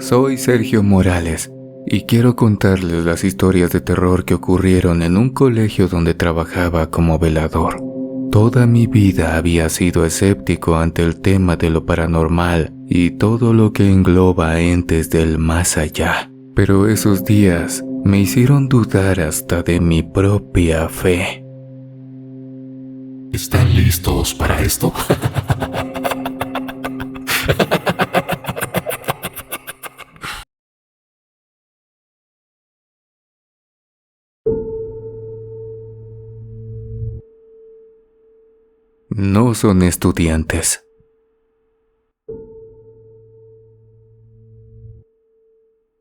Soy Sergio Morales y quiero contarles las historias de terror que ocurrieron en un colegio donde trabajaba como velador. Toda mi vida había sido escéptico ante el tema de lo paranormal y todo lo que engloba entes del más allá. Pero esos días me hicieron dudar hasta de mi propia fe. ¿Están listos para esto? No son estudiantes.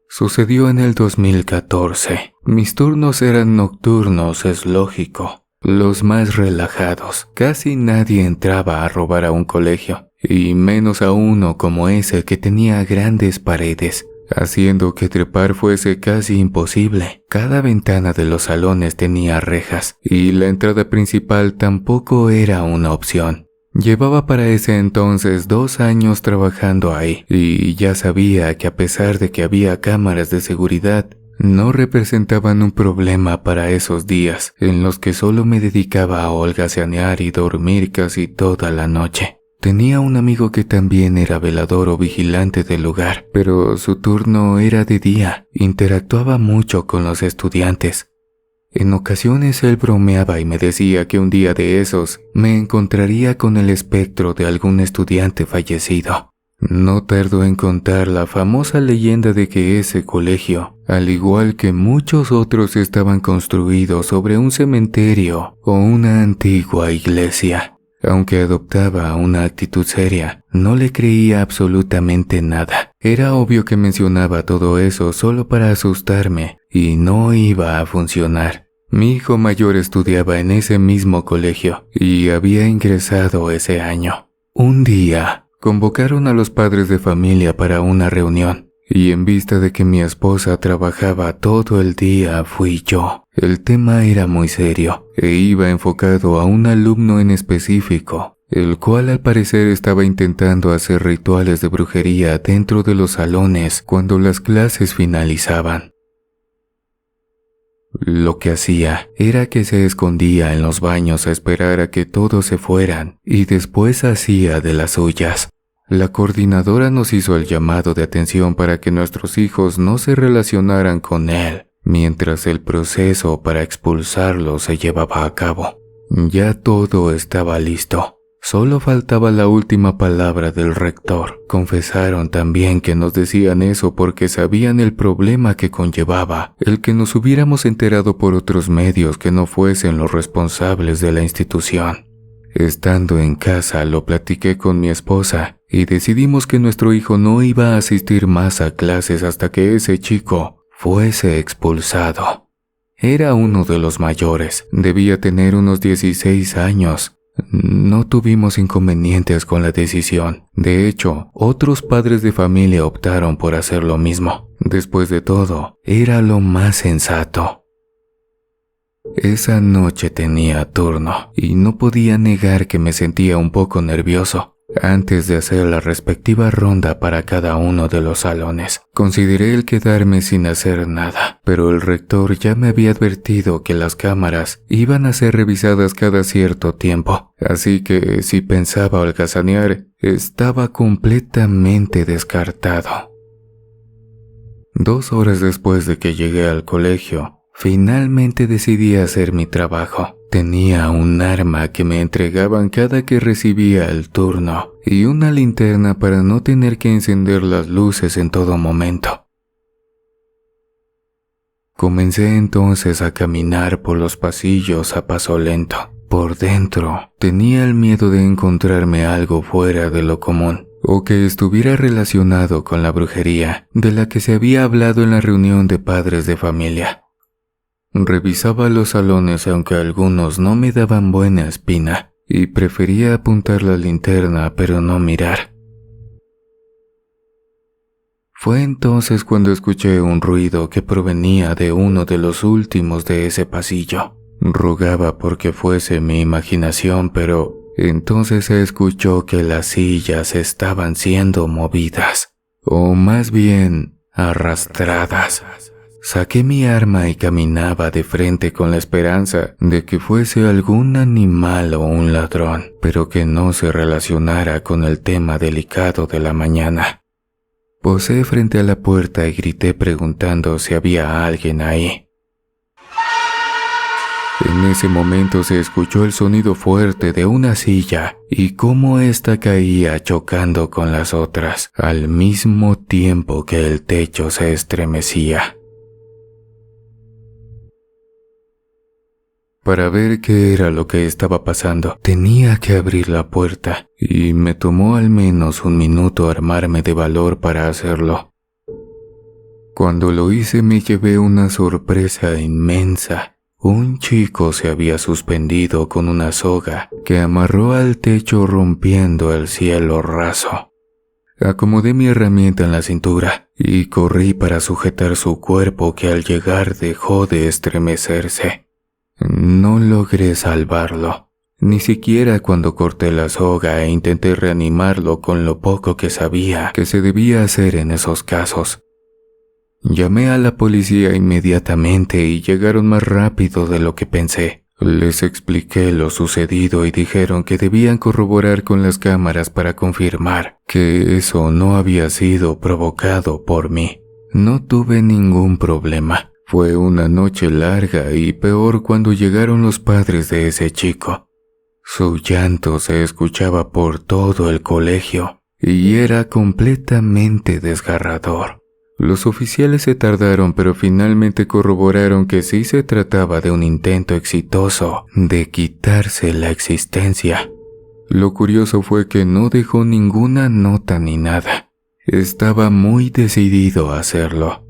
Sucedió en el 2014. Mis turnos eran nocturnos, es lógico. Los más relajados. Casi nadie entraba a robar a un colegio, y menos a uno como ese que tenía grandes paredes, haciendo que trepar fuese casi imposible. Cada ventana de los salones tenía rejas, y la entrada principal tampoco era una opción. Llevaba para ese entonces 2 años trabajando ahí, y ya sabía que a pesar de que había cámaras de seguridad, no representaban un problema para esos días, en los que solo me dedicaba a holgazanear y dormir casi toda la noche. Tenía un amigo que también era velador o vigilante del lugar, pero su turno era de día. Interactuaba mucho con los estudiantes. En ocasiones él bromeaba y me decía que un día de esos me encontraría con el espectro de algún estudiante fallecido. No tardó en contar la famosa leyenda de que ese colegio, al igual que muchos otros, estaban construidos sobre un cementerio o una antigua iglesia. Aunque adoptaba una actitud seria, no le creía absolutamente nada. Era obvio que mencionaba todo eso solo para asustarme, y no iba a funcionar. Mi hijo mayor estudiaba en ese mismo colegio, y había ingresado ese año. Un día, convocaron a los padres de familia para una reunión, y en vista de que mi esposa trabajaba todo el día, fui yo. El tema era muy serio, e iba enfocado a un alumno en específico, el cual al parecer estaba intentando hacer rituales de brujería dentro de los salones cuando las clases finalizaban. Lo que hacía era que se escondía en los baños a esperar a que todos se fueran, y después hacía de las suyas. La coordinadora nos hizo el llamado de atención para que nuestros hijos no se relacionaran con él, mientras el proceso para expulsarlo se llevaba a cabo. Ya todo estaba listo. Solo faltaba la última palabra del rector. Confesaron también que nos decían eso porque sabían el problema que conllevaba el que nos hubiéramos enterado por otros medios que no fuesen los responsables de la institución. Estando en casa lo platiqué con mi esposa y decidimos que nuestro hijo no iba a asistir más a clases hasta que ese chico fuese expulsado. Era uno de los mayores, debía tener unos 16 años. No tuvimos inconvenientes con la decisión. De hecho, otros padres de familia optaron por hacer lo mismo. Después de todo, era lo más sensato. Esa noche tenía turno y no podía negar que me sentía un poco nervioso. Antes de hacer la respectiva ronda para cada uno de los salones, consideré el quedarme sin hacer nada, pero el rector ya me había advertido que las cámaras iban a ser revisadas cada cierto tiempo, así que si pensaba holgazanear, estaba completamente descartado. 2 horas después de que llegué al colegio, finalmente decidí hacer mi trabajo. Tenía un arma que me entregaban cada que recibía el turno y una linterna para no tener que encender las luces en todo momento. Comencé entonces a caminar por los pasillos a paso lento. Por dentro, tenía el miedo de encontrarme algo fuera de lo común, o que estuviera relacionado con la brujería de la que se había hablado en la reunión de padres de familia. Revisaba los salones aunque algunos no me daban buena espina, y prefería apuntar la linterna pero no mirar. Fue entonces cuando escuché un ruido que provenía de uno de los últimos de ese pasillo. Rogaba porque fuese mi imaginación, pero entonces se escuchó que las sillas estaban siendo movidas. O más bien, arrastradas. Saqué mi arma y caminaba de frente con la esperanza de que fuese algún animal o un ladrón, pero que no se relacionara con el tema delicado de la mañana. Posé frente a la puerta y grité preguntando si había alguien ahí. En ese momento se escuchó el sonido fuerte de una silla y cómo ésta caía chocando con las otras, al mismo tiempo que el techo se estremecía. Para ver qué era lo que estaba pasando, tenía que abrir la puerta, y me tomó al menos un minuto armarme de valor para hacerlo. Cuando lo hice me llevé una sorpresa inmensa. Un chico se había suspendido con una soga que amarró al techo rompiendo el cielo raso. Acomodé mi herramienta en la cintura y corrí para sujetar su cuerpo que al llegar dejó de estremecerse. No logré salvarlo, ni siquiera cuando corté la soga e intenté reanimarlo con lo poco que sabía que se debía hacer en esos casos. Llamé a la policía inmediatamente y llegaron más rápido de lo que pensé. Les expliqué lo sucedido y dijeron que debían corroborar con las cámaras para confirmar que eso no había sido provocado por mí. No tuve ningún problema. Fue una noche larga y peor cuando llegaron los padres de ese chico. Su llanto se escuchaba por todo el colegio y era completamente desgarrador. Los oficiales se tardaron, pero finalmente corroboraron que sí se trataba de un intento exitoso de quitarse la existencia. Lo curioso fue que no dejó ninguna nota ni nada. Estaba muy decidido a hacerlo.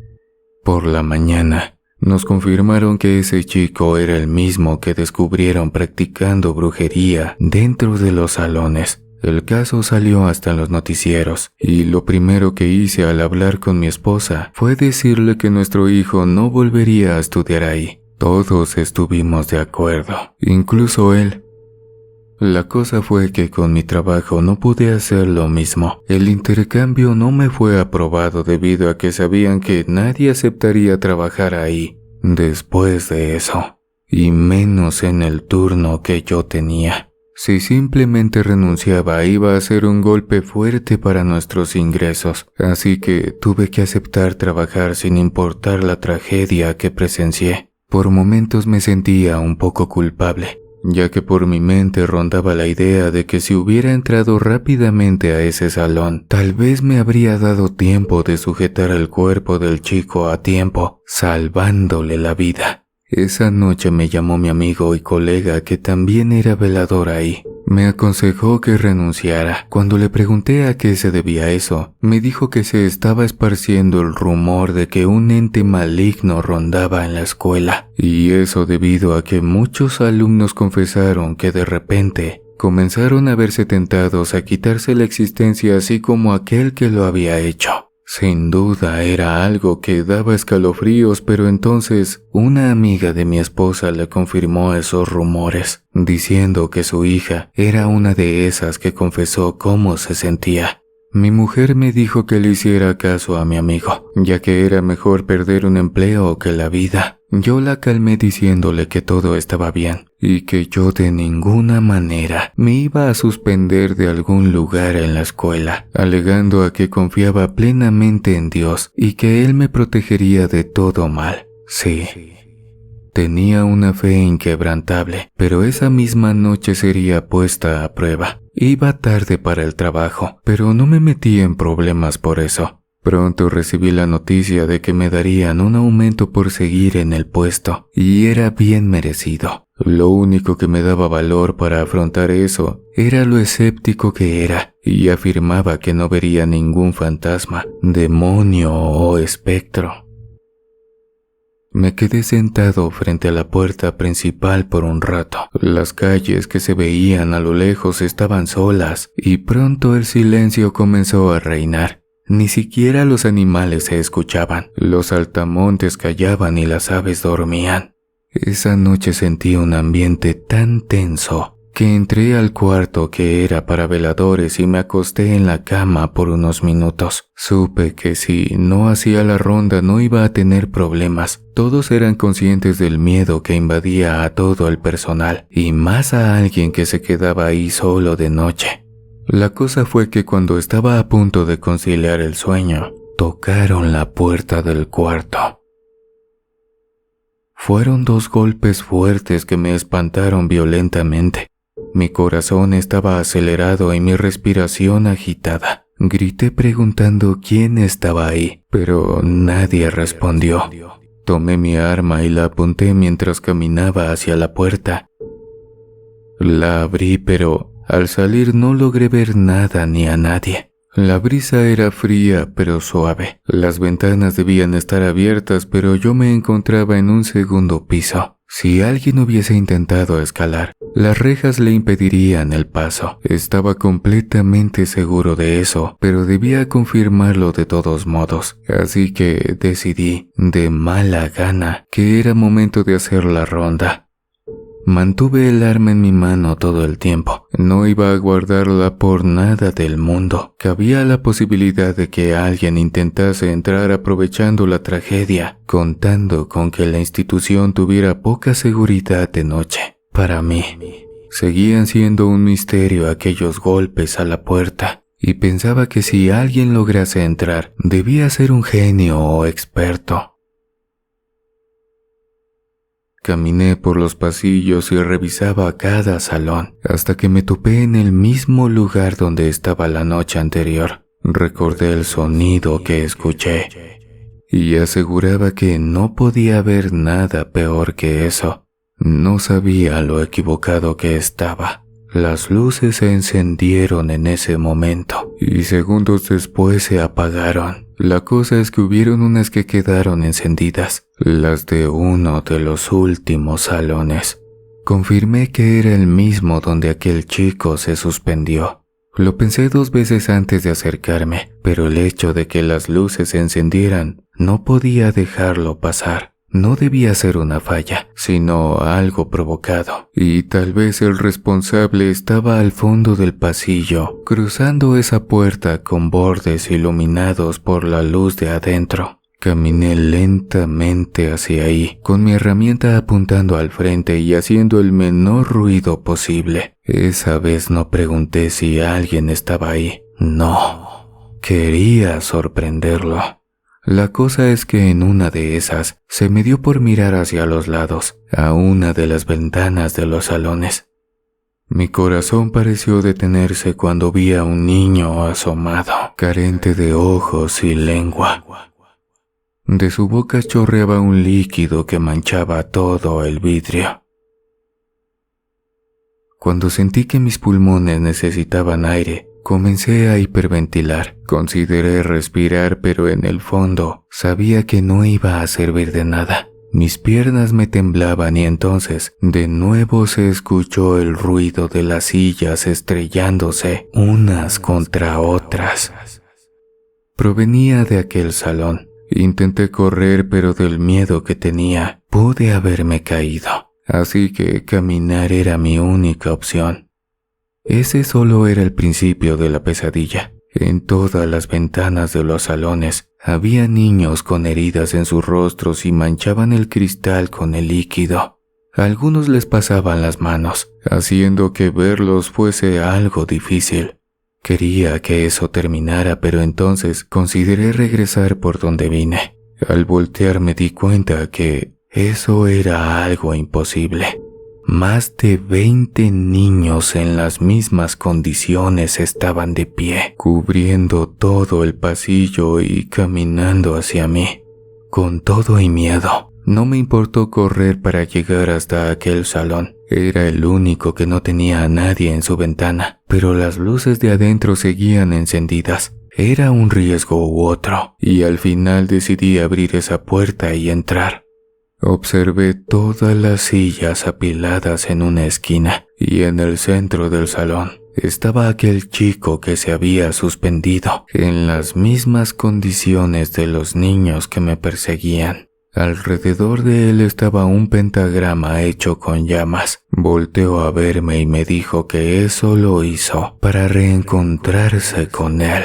Por la mañana, nos confirmaron que ese chico era el mismo que descubrieron practicando brujería dentro de los salones. El caso salió hasta en los noticieros, y lo primero que hice al hablar con mi esposa fue decirle que nuestro hijo no volvería a estudiar ahí. Todos estuvimos de acuerdo, incluso él. La cosa fue que con mi trabajo no pude hacer lo mismo. El intercambio no me fue aprobado debido a que sabían que nadie aceptaría trabajar ahí después de eso, y menos en el turno que yo tenía. Si simplemente renunciaba iba a ser un golpe fuerte para nuestros ingresos, así que tuve que aceptar trabajar sin importar la tragedia que presencié. Por momentos me sentía un poco culpable, ya que por mi mente rondaba la idea de que si hubiera entrado rápidamente a ese salón, tal vez me habría dado tiempo de sujetar el cuerpo del chico a tiempo, salvándole la vida. Esa noche me llamó mi amigo y colega que también era velador ahí. Me aconsejó que renunciara. Cuando le pregunté a qué se debía eso, me dijo que se estaba esparciendo el rumor de que un ente maligno rondaba en la escuela, y eso debido a que muchos alumnos confesaron que de repente comenzaron a verse tentados a quitarse la existencia así como aquel que lo había hecho. Sin duda era algo que daba escalofríos, pero entonces una amiga de mi esposa le confirmó esos rumores, diciendo que su hija era una de esas que confesó cómo se sentía. Mi mujer me dijo que le hiciera caso a mi amigo, ya que era mejor perder un empleo que la vida. Yo la calmé diciéndole que todo estaba bien y que yo de ninguna manera me iba a suspender de algún lugar en la escuela, alegando a que confiaba plenamente en Dios y que Él me protegería de todo mal. Sí, tenía una fe inquebrantable, pero esa misma noche sería puesta a prueba. Iba tarde para el trabajo, pero no me metí en problemas por eso. Pronto recibí la noticia de que me darían un aumento por seguir en el puesto, y era bien merecido. Lo único que me daba valor para afrontar eso era lo escéptico que era, y afirmaba que no vería ningún fantasma, demonio o espectro. Me quedé sentado frente a la puerta principal por un rato. Las calles que se veían a lo lejos estaban solas, y pronto el silencio comenzó a reinar. Ni siquiera los animales se escuchaban. Los saltamontes callaban y las aves dormían. Esa noche sentí un ambiente tan tenso que entré al cuarto que era para veladores y me acosté en la cama por unos minutos. Supe que si no hacía la ronda no iba a tener problemas. Todos eran conscientes del miedo que invadía a todo el personal, y más a alguien que se quedaba ahí solo de noche. La cosa fue que cuando estaba a punto de conciliar el sueño, tocaron la puerta del cuarto. Fueron 2 golpes fuertes que me espantaron violentamente. Mi corazón estaba acelerado y mi respiración agitada. Grité preguntando quién estaba ahí, pero nadie respondió. Tomé mi arma y la apunté mientras caminaba hacia la puerta. La abrí, pero al salir no logré ver nada ni a nadie. La brisa era fría pero suave. Las ventanas debían estar abiertas, pero yo me encontraba en un segundo piso. Si alguien hubiese intentado escalar, las rejas le impedirían el paso. Estaba completamente seguro de eso, pero debía confirmarlo de todos modos. Así que decidí, de mala gana, que era momento de hacer la ronda. Mantuve el arma en mi mano todo el tiempo. No iba a guardarla por nada del mundo. Cabía la posibilidad de que alguien intentase entrar aprovechando la tragedia, contando con que la institución tuviera poca seguridad de noche. Para mí, seguían siendo un misterio aquellos golpes a la puerta, y pensaba que si alguien lograse entrar, debía ser un genio o experto. Caminé por los pasillos y revisaba cada salón, hasta que me topé en el mismo lugar donde estaba la noche anterior. Recordé el sonido que escuché, y aseguraba que no podía haber nada peor que eso. No sabía lo equivocado que estaba. Las luces se encendieron en ese momento, y segundos después se apagaron. La cosa es que hubieron unas que quedaron encendidas, las de uno de los últimos salones. Confirmé que era el mismo donde aquel chico se suspendió. Lo pensé 2 veces antes de acercarme, pero el hecho de que las luces se encendieran no podía dejarlo pasar. No debía ser una falla, sino algo provocado, y tal vez el responsable estaba al fondo del pasillo, cruzando esa puerta con bordes iluminados por la luz de adentro. Caminé lentamente hacia ahí, con mi herramienta apuntando al frente y haciendo el menor ruido posible. Esa vez no pregunté si alguien estaba ahí. No, quería sorprenderlo. La cosa es que en una de esas se me dio por mirar hacia los lados, a una de las ventanas de los salones. Mi corazón pareció detenerse cuando vi a un niño asomado, carente de ojos y lengua. De su boca chorreaba un líquido que manchaba todo el vidrio. Cuando sentí que mis pulmones necesitaban aire, comencé a hiperventilar. Consideré respirar, pero en el fondo sabía que no iba a servir de nada. Mis piernas me temblaban y entonces de nuevo se escuchó el ruido de las sillas estrellándose unas contra otras. Provenía de aquel salón. Intenté correr, pero del miedo que tenía pude haberme caído. Así que caminar era mi única opción. Ese solo era el principio de la pesadilla. En todas las ventanas de los salones había niños con heridas en sus rostros y manchaban el cristal con el líquido. Algunos les pasaban las manos, haciendo que verlos fuese algo difícil. Quería que eso terminara, pero entonces consideré regresar por donde vine. Al voltear me di cuenta que eso era algo imposible. Más de 20 niños en las mismas condiciones estaban de pie, cubriendo todo el pasillo y caminando hacia mí. Con todo y miedo, no me importó correr para llegar hasta aquel salón. Era el único que no tenía a nadie en su ventana, pero las luces de adentro seguían encendidas. Era un riesgo u otro, y al final decidí abrir esa puerta y entrar. Observé todas las sillas apiladas en una esquina, y en el centro del salón estaba aquel chico que se había suspendido, en las mismas condiciones de los niños que me perseguían. Alrededor de él estaba un pentagrama hecho con llamas. Volteó a verme y me dijo que eso lo hizo para reencontrarse con él.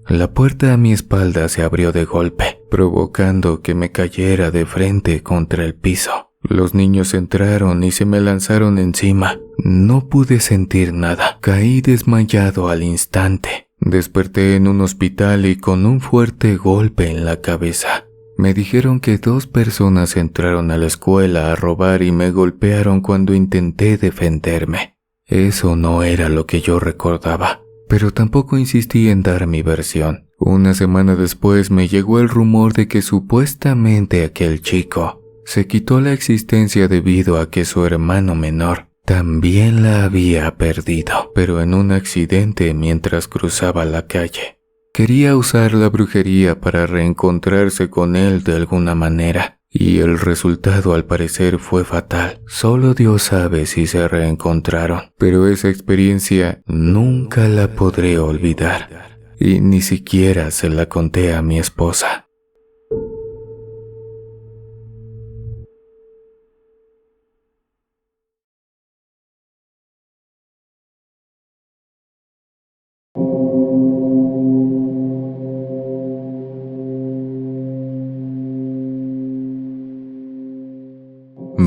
La puerta a mi espalda se abrió de golpe, provocando que me cayera de frente contra el piso. Los niños entraron y se me lanzaron encima. No pude sentir nada. Caí desmayado al instante. Desperté en un hospital y con un fuerte golpe en la cabeza. Me dijeron que 2 personas entraron a la escuela a robar y me golpearon cuando intenté defenderme. Eso no era lo que yo recordaba, pero tampoco insistí en dar mi versión. Una semana después me llegó el rumor de que supuestamente aquel chico se quitó la existencia debido a que su hermano menor también la había perdido, pero en un accidente mientras cruzaba la calle. Quería usar la brujería para reencontrarse con él de alguna manera, y el resultado al parecer fue fatal. Solo Dios sabe si se reencontraron, pero esa experiencia nunca la podré olvidar, y ni siquiera se la conté a mi esposa.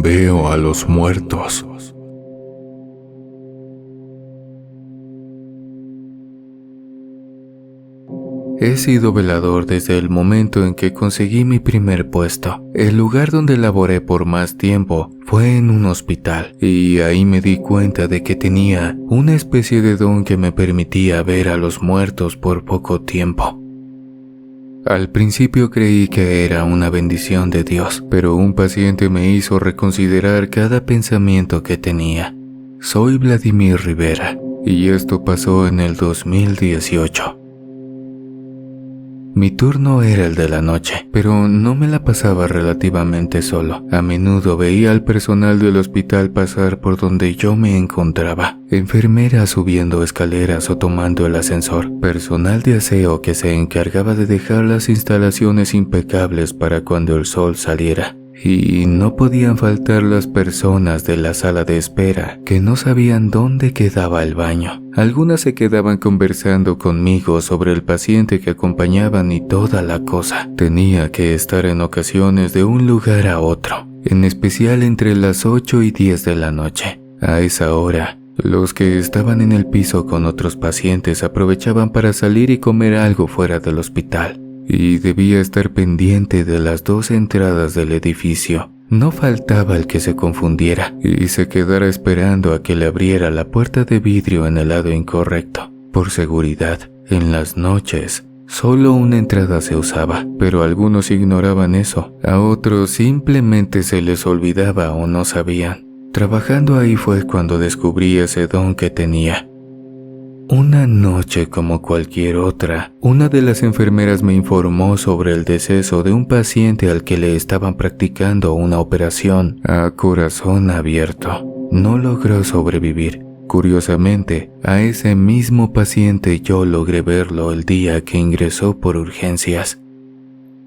Veo a los muertos. He sido velador desde el momento en que conseguí mi primer puesto. El lugar donde laboré por más tiempo fue en un hospital, y ahí me di cuenta de que tenía una especie de don que me permitía ver a los muertos por poco tiempo. Al principio creí que era una bendición de Dios, pero un paciente me hizo reconsiderar cada pensamiento que tenía. Soy Vladimir Rivera, y esto pasó en el 2018. Mi turno era el de la noche, pero no me la pasaba relativamente solo. A menudo veía al personal del hospital pasar por donde yo me encontraba. Enfermeras subiendo escaleras o tomando el ascensor. Personal de aseo que se encargaba de dejar las instalaciones impecables para cuando el sol saliera. Y no podían faltar las personas de la sala de espera que no sabían dónde quedaba el baño. Algunas se quedaban conversando conmigo sobre el paciente que acompañaban y toda la cosa. Tenía que estar en ocasiones de un lugar a otro, en especial entre las 8 y 10 de la noche. A esa hora, los que estaban en el piso con otros pacientes aprovechaban para salir y comer algo fuera del hospital. Y debía estar pendiente de las 2 entradas del edificio. No faltaba el que se confundiera y se quedara esperando a que le abriera la puerta de vidrio en el lado incorrecto. Por seguridad, en las noches, solo una entrada se usaba, pero algunos ignoraban eso. A otros simplemente se les olvidaba o no sabían. Trabajando ahí fue cuando descubrí ese don que tenía. Una noche como cualquier otra, una de las enfermeras me informó sobre el deceso de un paciente al que le estaban practicando una operación a corazón abierto. No logró sobrevivir. Curiosamente, a ese mismo paciente yo logré verlo el día que ingresó por urgencias.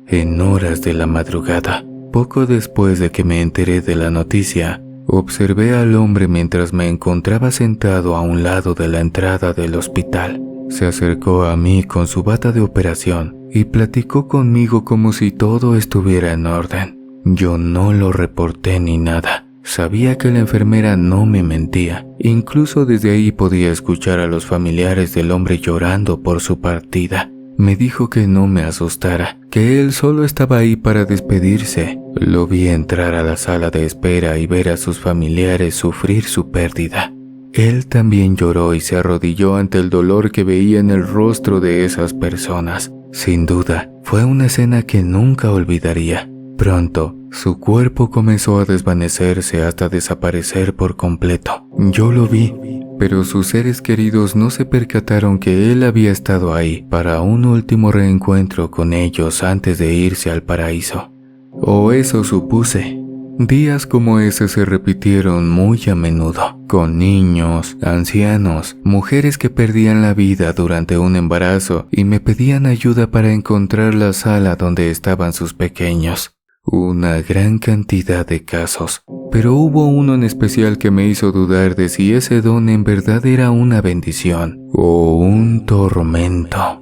En horas de la madrugada, poco después de que me enteré de la noticia, observé al hombre mientras me encontraba sentado a un lado de la entrada del hospital. Se acercó a mí con su bata de operación y platicó conmigo como si todo estuviera en orden. Yo no lo reporté ni nada. Sabía que la enfermera no me mentía. Incluso desde ahí podía escuchar a los familiares del hombre llorando por su partida. Me dijo que no me asustara, que él solo estaba ahí para despedirse. Lo vi entrar a la sala de espera y ver a sus familiares sufrir su pérdida. Él también lloró y se arrodilló ante el dolor que veía en el rostro de esas personas. Sin duda, fue una escena que nunca olvidaría. Pronto, su cuerpo comenzó a desvanecerse hasta desaparecer por completo. Yo lo vi, pero sus seres queridos no se percataron que él había estado ahí para un último reencuentro con ellos antes de irse al paraíso. O eso supuse. Días como ese se repitieron muy a menudo, con niños, ancianos, mujeres que perdían la vida durante un embarazo y me pedían ayuda para encontrar la sala donde estaban sus pequeños. Una gran cantidad de casos, pero hubo uno en especial que me hizo dudar de si ese don en verdad era una bendición o un tormento.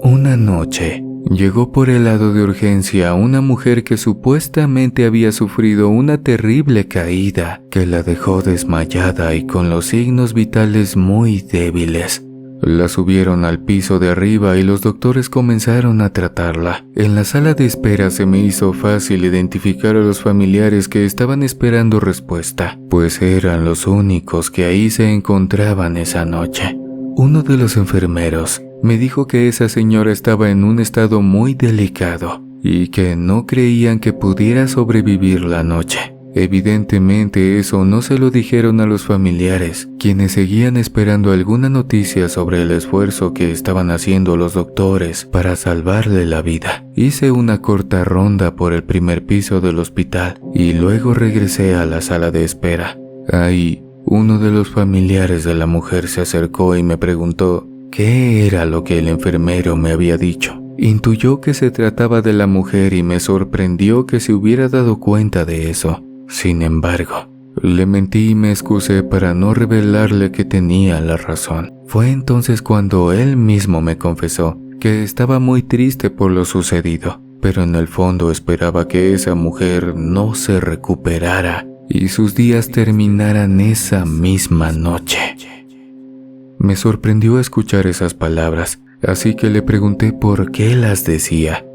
Una noche, llegó por el lado de urgencia una mujer que supuestamente había sufrido una terrible caída que la dejó desmayada y con los signos vitales muy débiles. La subieron al piso de arriba y los doctores comenzaron a tratarla. En la sala de espera se me hizo fácil identificar a los familiares que estaban esperando respuesta, pues eran los únicos que ahí se encontraban esa noche. Uno de los enfermeros me dijo que esa señora estaba en un estado muy delicado y que no creían que pudiera sobrevivir la noche. Evidentemente eso no se lo dijeron a los familiares, quienes seguían esperando alguna noticia sobre el esfuerzo que estaban haciendo los doctores para salvarle la vida. Hice una corta ronda por el primer piso del hospital y luego regresé a la sala de espera. Ahí, uno de los familiares de la mujer se acercó y me preguntó qué era lo que el enfermero me había dicho. Intuyó que se trataba de la mujer y me sorprendió que se hubiera dado cuenta de eso. Sin embargo, le mentí y me excusé para no revelarle que tenía la razón. Fue entonces cuando él mismo me confesó que estaba muy triste por lo sucedido, pero en el fondo esperaba que esa mujer no se recuperara y sus días terminaran esa misma noche. Me sorprendió escuchar esas palabras, así que le pregunté por qué las decía.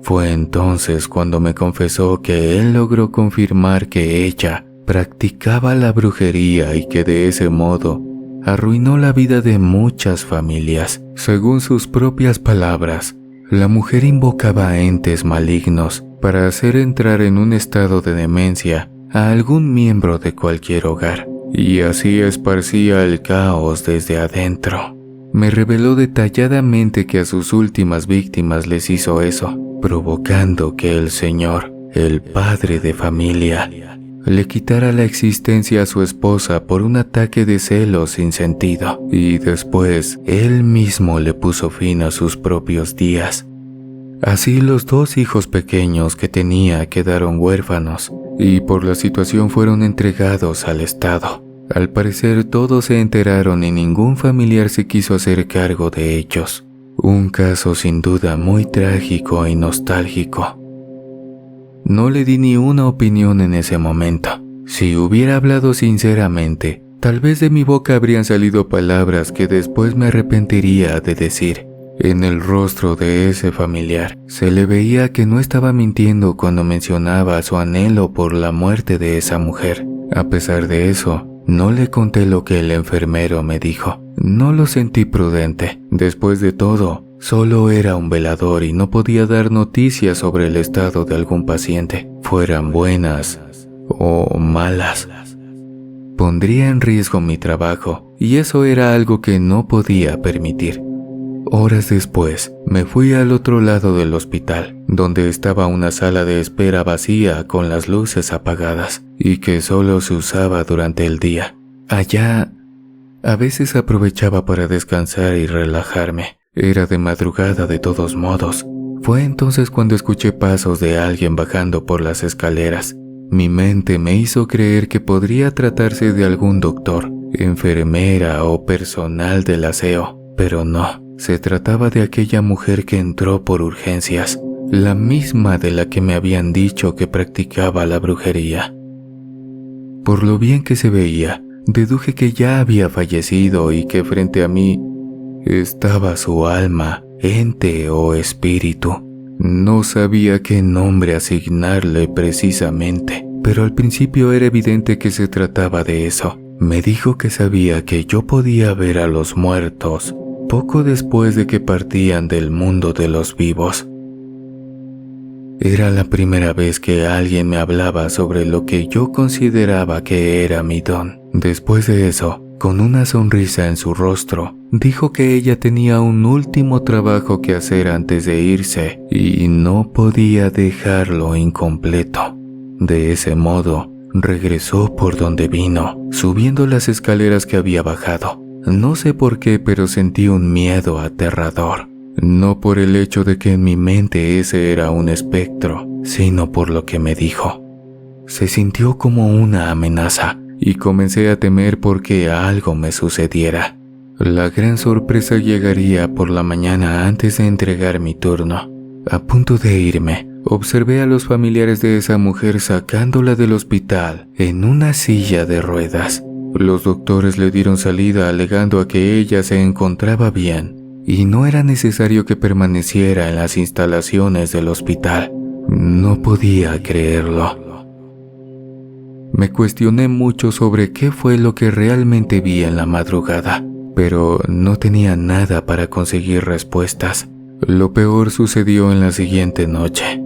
Fue entonces cuando me confesó que él logró confirmar que ella practicaba la brujería y que de ese modo arruinó la vida de muchas familias. Según sus propias palabras, la mujer invocaba a entes malignos para hacer entrar en un estado de demencia a algún miembro de cualquier hogar, y así esparcía el caos desde adentro. Me reveló detalladamente que a sus últimas víctimas les hizo eso, provocando que el Señor, el padre de familia, le quitara la existencia a su esposa por un ataque de celos sin sentido, y después él mismo le puso fin a sus propios días. Así los 2 hijos pequeños que tenía quedaron huérfanos, y por la situación fueron entregados al Estado. Al parecer todos se enteraron y ningún familiar se quiso hacer cargo de ellos. Un caso sin duda muy trágico y nostálgico. No le di ni una opinión en ese momento. Si hubiera hablado sinceramente, tal vez de mi boca habrían salido palabras que después me arrepentiría de decir. En el rostro de ese familiar se le veía que no estaba mintiendo cuando mencionaba su anhelo por la muerte de esa mujer. A pesar de eso, no le conté lo que el enfermero me dijo. No lo sentí prudente. Después de todo, solo era un velador y no podía dar noticias sobre el estado de algún paciente, fueran buenas o malas. Pondría en riesgo mi trabajo, y eso era algo que no podía permitir. Horas después, me fui al otro lado del hospital, donde estaba una sala de espera vacía con las luces apagadas y que solo se usaba durante el día. Allá, a veces aprovechaba para descansar y relajarme. Era de madrugada de todos modos. Fue entonces cuando escuché pasos de alguien bajando por las escaleras. Mi mente me hizo creer que podría tratarse de algún doctor, enfermera o personal del aseo, pero no. Se trataba de aquella mujer que entró por urgencias, la misma de la que me habían dicho que practicaba la brujería. Por lo bien que se veía, deduje que ya había fallecido y que frente a mí estaba su alma, ente o espíritu. No sabía qué nombre asignarle precisamente, pero al principio era evidente que se trataba de eso. Me dijo que sabía que yo podía ver a los muertos poco después de que partían del mundo de los vivos. Era la primera vez que alguien me hablaba sobre lo que yo consideraba que era mi don. Después de eso, con una sonrisa en su rostro, dijo que ella tenía un último trabajo que hacer antes de irse y no podía dejarlo incompleto. De ese modo, regresó por donde vino, subiendo las escaleras que había bajado. No sé por qué, pero sentí un miedo aterrador. No por el hecho de que en mi mente ese era un espectro, sino por lo que me dijo. Se sintió como una amenaza y comencé a temer porque algo me sucediera. La gran sorpresa llegaría por la mañana antes de entregar mi turno. A punto de irme, observé a los familiares de esa mujer sacándola del hospital en una silla de ruedas. Los doctores le dieron salida alegando a que ella se encontraba bien y no era necesario que permaneciera en las instalaciones del hospital. No podía creerlo. Me cuestioné mucho sobre qué fue lo que realmente vi en la madrugada, pero no tenía nada para conseguir respuestas. Lo peor sucedió en la siguiente noche.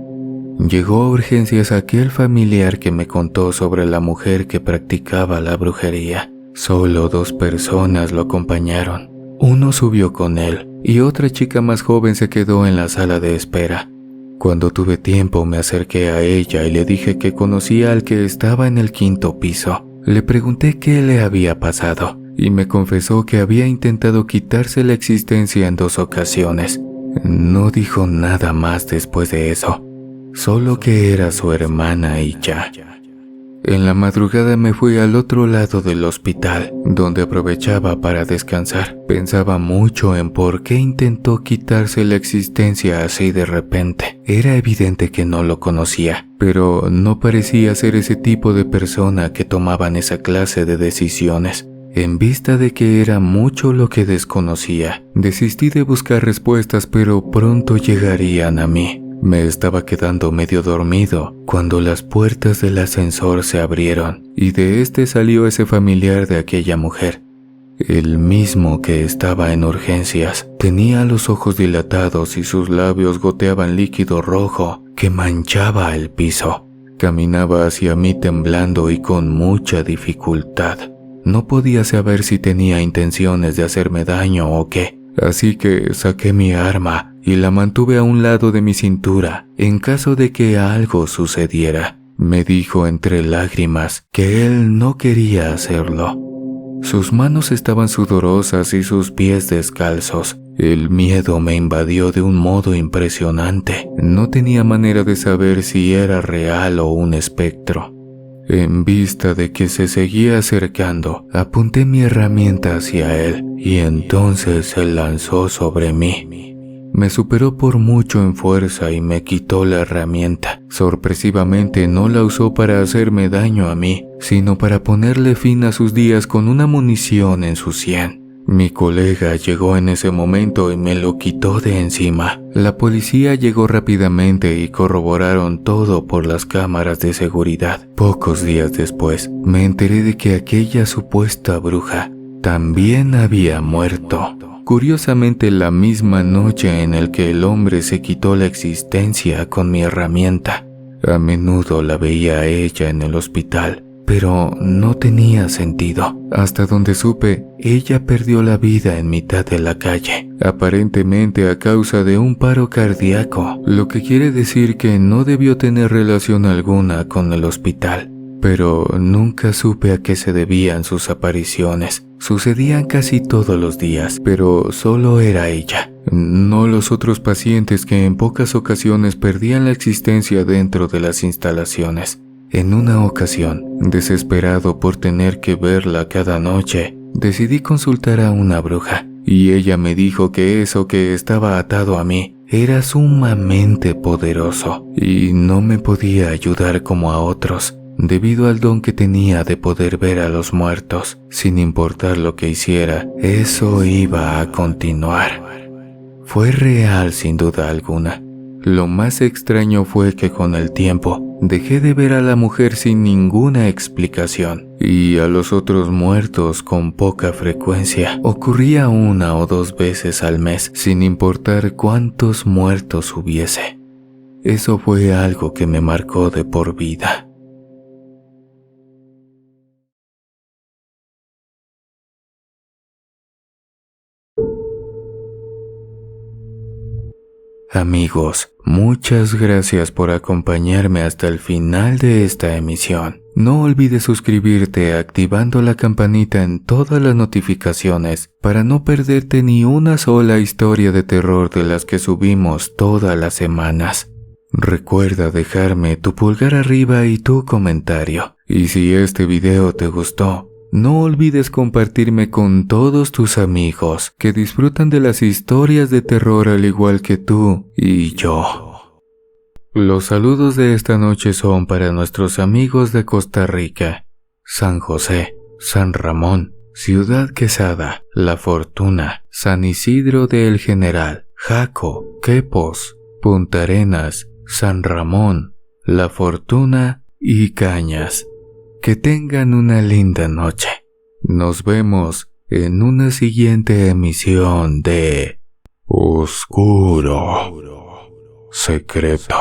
Llegó a urgencias aquel familiar que me contó sobre la mujer que practicaba la brujería. Solo 2 personas lo acompañaron. Uno subió con él y otra chica más joven se quedó en la sala de espera. Cuando tuve tiempo me acerqué a ella y le dije que conocía al que estaba en el 5º piso. Le pregunté qué le había pasado y me confesó que había intentado quitarse la existencia en 2 ocasiones. No dijo nada más después de eso, solo que era su hermana y ya. En la madrugada me fui al otro lado del hospital, donde aprovechaba para descansar. Pensaba mucho en por qué intentó quitarse la existencia así de repente. Era evidente que no lo conocía, pero no parecía ser ese tipo de persona que tomaban esa clase de decisiones. En vista de que era mucho lo que desconocía, desistí de buscar respuestas, pero pronto llegarían a mí. Me estaba quedando medio dormido cuando las puertas del ascensor se abrieron y de este salió ese familiar de aquella mujer. El mismo que estaba en urgencias. Tenía los ojos dilatados y sus labios goteaban líquido rojo que manchaba el piso. Caminaba hacia mí temblando y con mucha dificultad. No podía saber si tenía intenciones de hacerme daño o qué, así que saqué mi arma y la mantuve a un lado de mi cintura en caso de que algo sucediera. Me dijo entre lágrimas que él no quería hacerlo. Sus manos estaban sudorosas y sus pies descalzos. El miedo me invadió de un modo impresionante. No tenía manera de saber si era real o un espectro. En vista de que se seguía acercando, apunté mi herramienta hacia él y entonces se lanzó sobre mí. Me superó por mucho en fuerza y me quitó la herramienta. Sorpresivamente no la usó para hacerme daño a mí, sino para ponerle fin a sus días con una munición en su sien. Mi colega llegó en ese momento y me lo quitó de encima. La policía llegó rápidamente y corroboraron todo por las cámaras de seguridad. Pocos días después, me enteré de que aquella supuesta bruja también había muerto. Curiosamente, la misma noche en la que el hombre se quitó la existencia con mi herramienta. A menudo la veía a ella en el hospital, pero no tenía sentido. Hasta donde supe, ella perdió la vida en mitad de la calle, aparentemente a causa de un paro cardíaco, lo que quiere decir que no debió tener relación alguna con el hospital. Pero nunca supe a qué se debían sus apariciones. Sucedían casi todos los días, pero solo era ella, no los otros pacientes que en pocas ocasiones perdían la existencia dentro de las instalaciones. En una ocasión, desesperado por tener que verla cada noche, decidí consultar a una bruja, y ella me dijo que eso que estaba atado a mí era sumamente poderoso, y no me podía ayudar como a otros, debido al don que tenía de poder ver a los muertos. Sin importar lo que hiciera, eso iba a continuar. Fue real sin duda alguna. Lo más extraño fue que con el tiempo dejé de ver a la mujer sin ninguna explicación y a los otros muertos con poca frecuencia. Ocurría 1 o 2 veces al mes, sin importar cuántos muertos hubiese. Eso fue algo que me marcó de por vida. Amigos, muchas gracias por acompañarme hasta el final de esta emisión. No olvides suscribirte activando la campanita en todas las notificaciones para no perderte ni una sola historia de terror de las que subimos todas las semanas. Recuerda dejarme tu pulgar arriba y tu comentario. Y si este video te gustó, no olvides compartirme con todos tus amigos que disfrutan de las historias de terror al igual que tú y yo. Los saludos de esta noche son para nuestros amigos de Costa Rica, San José, San Ramón, Ciudad Quesada, La Fortuna, San Isidro de El General, Jaco, Quepos, Punta Arenas, San Ramón, La Fortuna y Cañas. Que tengan una linda noche. Nos vemos en una siguiente emisión de Oscuro Secreto.